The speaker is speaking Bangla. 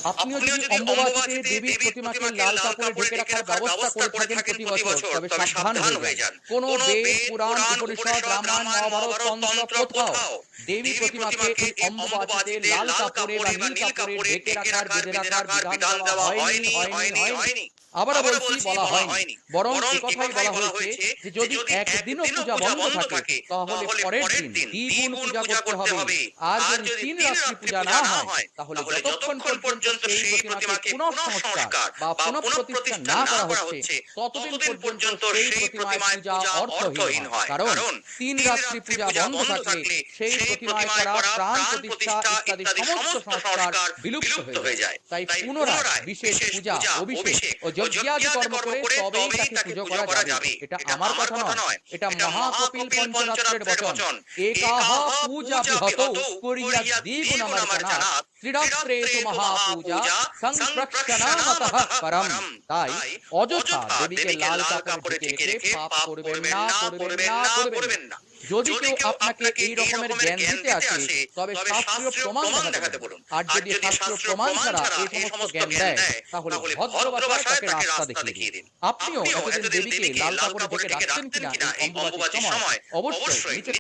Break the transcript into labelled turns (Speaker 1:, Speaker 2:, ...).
Speaker 1: আপনিও যদি অম্বুবাচীতে দেবীর প্রতিমাকে লাল কাপড়ে ঢেকে রাখার ব্যবস্থা করে থাকেন প্রতি বছর, তবে সাবধান হয়ে যান। কোনো বেদ, পুরাণ, উপনিষদ, রামায়ণ, মহাভারত, তন্ত্র কোথাও দেবী প্রতিমাকে এই অম্বুবাচীতে লাল কাপড়ে বা নীল কাপড়ে ঢেকে রাখার, বেঁধে রাখার বিধান দেওয়া হয়নি। আবারও বলছি, বলা হয়নি। বরং একথাই বলা হয়েছে যে যদি একদিনও পূজা বন্ধ থাকে তাহলে পরের দিন দ্বিগুণ পূজা করতে হবে। আর যদি ৩ রাত্রি পূজা না হয় তাহলে যতক্ষণ পর্যন্ত সেই প্রতিমাকে পুনঃসংস্কার বা পুনঃপ্রতিষ্ঠা না করা হচ্ছে ততদিন পর্যন্ত সেই প্রতিমায় পূজা অর্থহীন হয়। কারণ ৩ রাত্রি পূজা বন্ধ থাকলে সেই প্রতিমায় করা প্রাণ প্রতিষ্ঠা ইত্যাদি সমস্ত সংস্কার বিলুপ্ত হয়ে যায়। তাই পুনরায় বিশেষ পূজা, অভিষেক ও যজ্ঞাদি কর্ম করে তবেই তাকে পুজো করা যাবে। এটা আমার কথা নয়, এটা মহাকপিল পঞ্চরাত্রের বচন। একাহ পূজা বৃহতৌ কুর্যাৎ দ্বিগুণমার্জনাৎ ত্রিরাত্রে তু মহাপূজা সংপ্রক্ষণামতঃ পরম। তাই অযথা দেবীকে লাল কাপড়ে ঢেকে রেখে পাপ করবেন না। যদি কেউ আপনাকে এই রকমের জ্ঞান দিতে আসে তবে শাস্ত্রীয় প্রমাণ দেখাতে বলুন। আর যদি শাস্ত্রীয় প্রমাণ ছাড়া এই সমস্ত জ্ঞান দেয় তাহলে ভদ্র ভাষায় তাকে রাস্তা দেখিয়ে দিন। আপনিও এতদিন দেবীকে লাল কাপড়ে ঢেকে রাখছেন কিনা এই অম্বুবাচীর সময় অবশ্যই নিচে